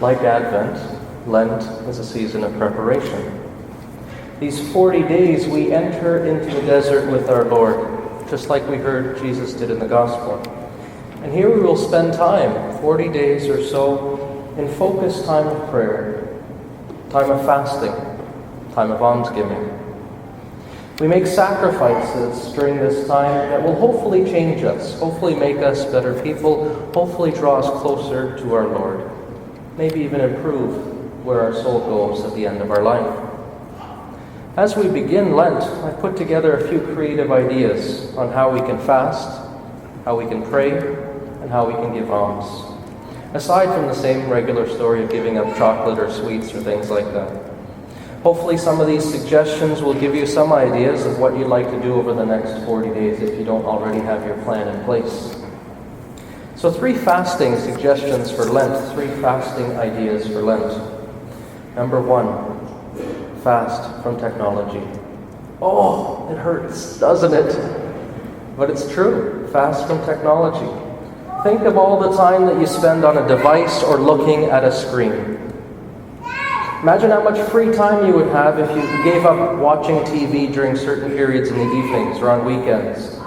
Like Advent, Lent is a season of preparation. These 40 days we enter into the desert with our Lord, just like we heard Jesus did in the Gospel. And here we will spend time, 40 days or so, in focused time of prayer, time of fasting, time of almsgiving. We make sacrifices during this time that will hopefully change us, hopefully make us better people, hopefully draw us closer to our Lord, maybe even improve where our soul goes at the end of our life. As we begin Lent, I put together a few creative ideas on how we can fast, how we can pray, and how we can give alms. Aside from the same regular story of giving up chocolate or sweets or things like that. Hopefully some of these suggestions will give you some ideas of what you'd like to do over the next 40 days if you don't already have your plan in place. So 3 fasting suggestions for Lent, 3 fasting ideas for Lent. Number 1, fast from technology. Oh, it hurts, doesn't it? But it's true, fast from technology. Think of all the time that you spend on a device or looking at a screen. Imagine how much free time you would have if you gave up watching TV during certain periods in the evenings or on weekends.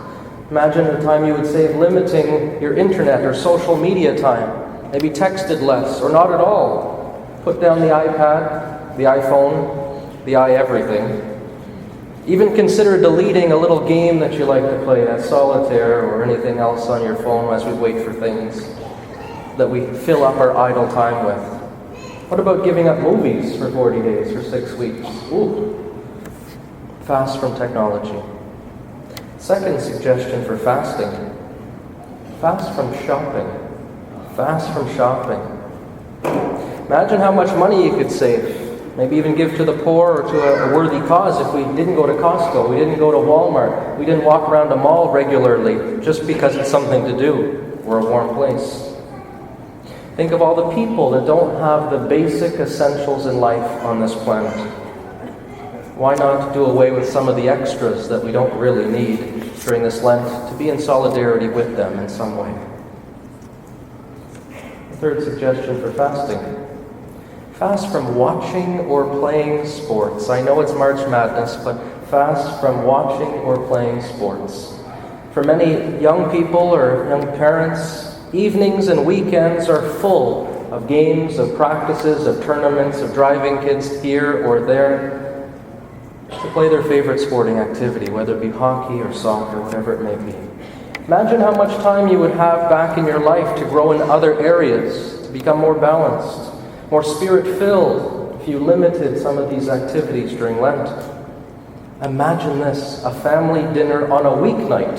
Imagine the time you would save limiting your internet or social media time. Maybe texted less or not at all. Put down the iPad, the iPhone, the everything. Even consider deleting a little game that you like to play, that solitaire or anything else on your phone as we wait for things that we fill up our idle time with. What about giving up movies for 40 days or 6 weeks? Ooh, fast from technology. Second suggestion for fasting, fast from shopping. Fast from shopping. Imagine how much money you could save. Maybe even give to the poor or to a worthy cause if we didn't go to Costco, we didn't go to Walmart, we didn't walk around a mall regularly just because it's something to do or a warm place. Think of all the people that don't have the basic essentials in life on this planet. Why not do away with some of the extras that we don't really need during this Lent to be in solidarity with them in some way? The third suggestion for fasting. Fast from watching or playing sports. I know it's March Madness, but fast from watching or playing sports. For many young people or young parents, evenings and weekends are full of games, of practices, of tournaments, of driving kids here or there to play their favorite sporting activity, whether it be hockey or soccer, whatever it may be. Imagine how much time you would have back in your life to grow in other areas, to become more balanced, more spirit-filled, if you limited some of these activities during Lent. Imagine this, a family dinner on a weeknight,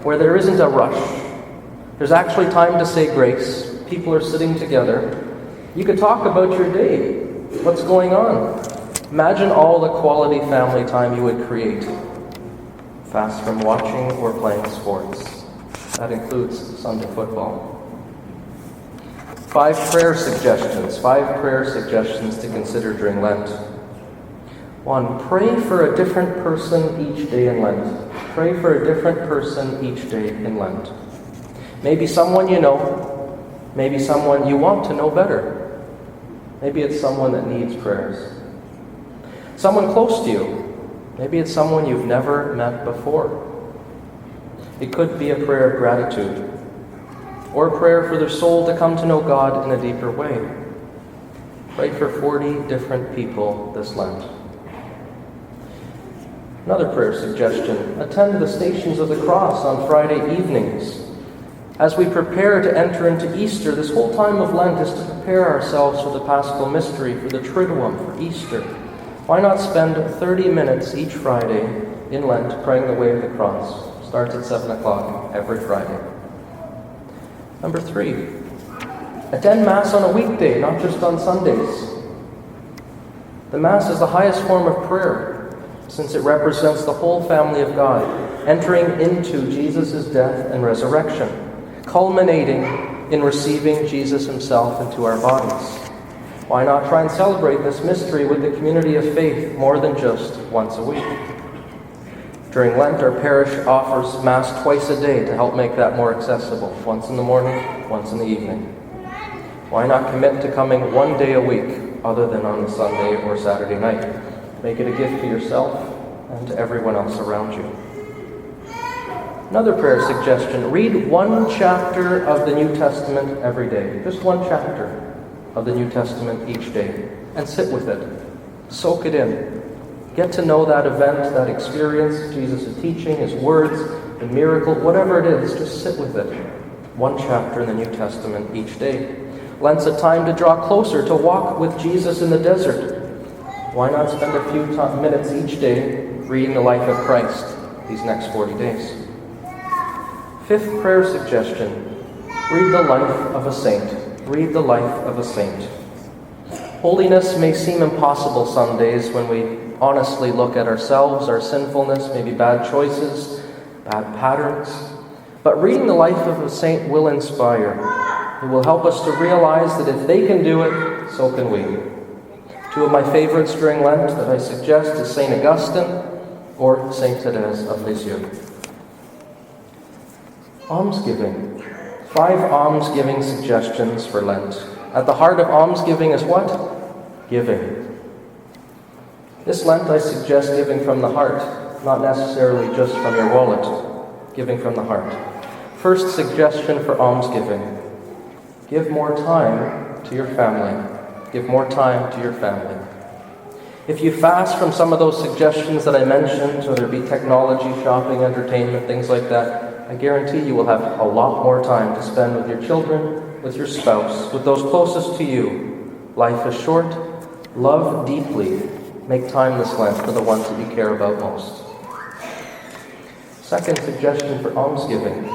where there isn't a rush. There's actually time to say grace. People are sitting together. You could talk about your day, what's going on. Imagine all the quality family time you would create. Fast from watching or playing sports. That includes Sunday football. 5 prayer suggestions to consider during Lent. 1, pray for a different person each day in Lent. Pray for a different person each day in Lent. Maybe someone you know, maybe someone you want to know better. Maybe it's someone that needs prayers. Someone close to you. Maybe it's someone you've never met before. It could be a prayer of gratitude, or a prayer for their soul to come to know God in a deeper way. Pray for 40 different people this Lent. Another prayer suggestion, attend the Stations of the Cross on Friday evenings. As we prepare to enter into Easter, this whole time of Lent is to prepare ourselves for the Paschal Mystery, for the Triduum, for Easter. Why not spend 30 minutes each Friday in Lent praying the Way of the Cross? Starts at 7 o'clock every Friday. Number 3, attend Mass on a weekday, not just on Sundays. The Mass is the highest form of prayer, since it represents the whole family of God, entering into Jesus' death and resurrection, culminating in receiving Jesus himself into our bodies. Why not try and celebrate this mystery with the community of faith more than just once a week? During Lent, our parish offers Mass twice a day to help make that more accessible, once in the morning, once in the evening. Why not commit to coming one day a week other than on the Sunday or Saturday night? Make it a gift to yourself and to everyone else around you. Another prayer suggestion: read one chapter of the New Testament every day. Just one chapter of the New Testament each day. And sit with it. Soak it in. Get to know that event, that experience, Jesus' teaching, His words, the miracle, whatever it is, just sit with it. One chapter in the New Testament each day. Lent's a time to draw closer, to walk with Jesus in the desert. Why not spend a few minutes each day reading the life of Christ these next 40 days? Fifth prayer suggestion: read the life of a saint. Read the life of a saint. Holiness may seem impossible some days when we honestly look at ourselves, our sinfulness, maybe bad choices, bad patterns. But reading the life of a saint will inspire. It will help us to realize that if they can do it, so can we. Two of my favorites during Lent that I suggest is St. Augustine or St. Thérèse of Lisieux. Almsgiving. 5 almsgiving suggestions for Lent. At the heart of almsgiving is what? Giving. This Lent I suggest giving from the heart, not necessarily just from your wallet. Giving from the heart. First suggestion for almsgiving: give more time to your family. Give more time to your family. If you fast from some of those suggestions that I mentioned, whether it be technology, shopping, entertainment, things like that, I guarantee you will have a lot more time to spend with your children, with your spouse, with those closest to you. Life is short. Love deeply. Make time this Lent for the ones that you care about most. Second suggestion for almsgiving: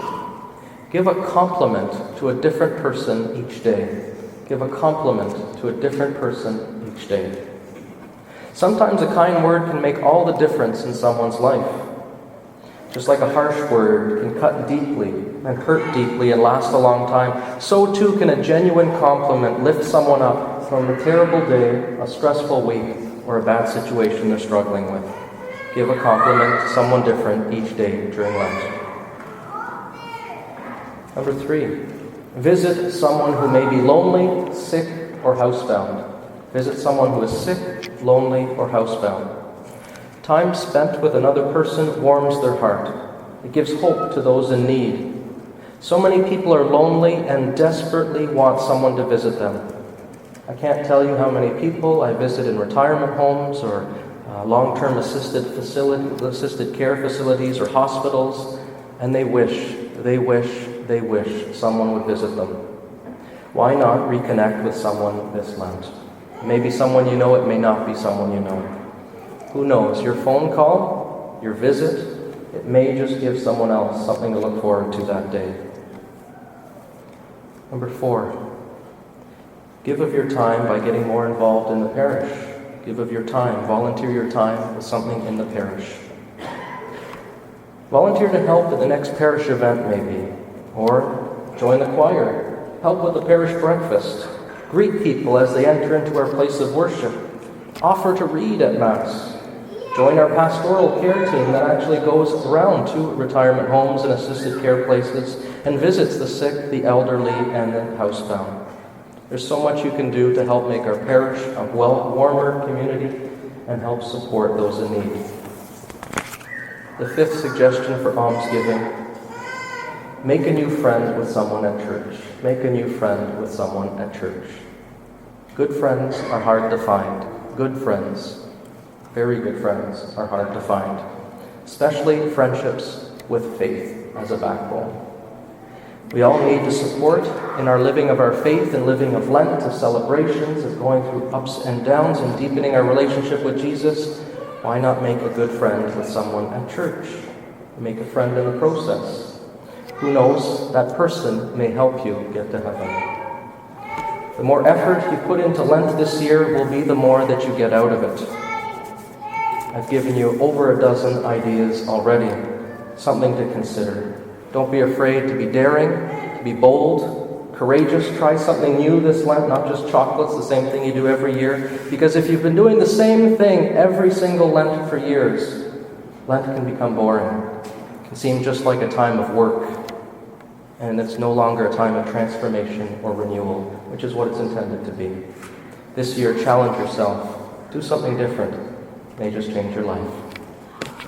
give a compliment to a different person each day. Give a compliment to a different person each day. Sometimes a kind word can make all the difference in someone's life. Just like a harsh word can cut deeply and hurt deeply and last a long time, so too can a genuine compliment lift someone up from a terrible day, a stressful week, or a bad situation they're struggling with. Give a compliment to someone different each day during Lent. Number 3, visit someone who may be lonely, sick, or housebound. Visit someone who is sick, lonely, or housebound. Time spent with another person warms their heart. It gives hope to those in need. So many people are lonely and desperately want someone to visit them. I can't tell you how many people I visit in retirement homes or long-term assisted care facilities or hospitals, and they wish someone would visit them. Why not reconnect with someone this Lent? Maybe someone you know, it may not be someone you know. Who knows? Your phone call, your visit, it may just give someone else something to look forward to that day. Number 4, give of your time by getting more involved in the parish. Give of your time. Volunteer your time with something in the parish. Volunteer to help at the next parish event, maybe. Or join the choir. Help with the parish breakfast. Greet people as they enter into our place of worship. Offer to read at Mass. Join our pastoral care team that actually goes around to retirement homes and assisted care places and visits the sick, the elderly, and the housebound. There's so much you can do to help make our parish a warmer community and help support those in need. The 5th suggestion for almsgiving: make a new friend with someone at church. Make a new friend with someone at church. Good friends are hard to find. Good friends, very good friends, are hard to find. Especially friendships with faith as a backbone. We all need to support in our living of our faith and living of Lent, of celebrations, of going through ups and downs and deepening our relationship with Jesus. Why not make a good friend with someone at church? Make a friend in the process. Who knows, that person may help you get to heaven. The more effort you put into Lent this year will be the more that you get out of it. I've given you over a dozen ideas already, something to consider. Don't be afraid to be daring, to be bold, courageous. Try something new this Lent, not just chocolates, the same thing you do every year. Because if you've been doing the same thing every single Lent for years, Lent can become boring. It can seem just like a time of work. And it's no longer a time of transformation or renewal, which is what it's intended to be. This year, challenge yourself. Do something different. It may just change your life.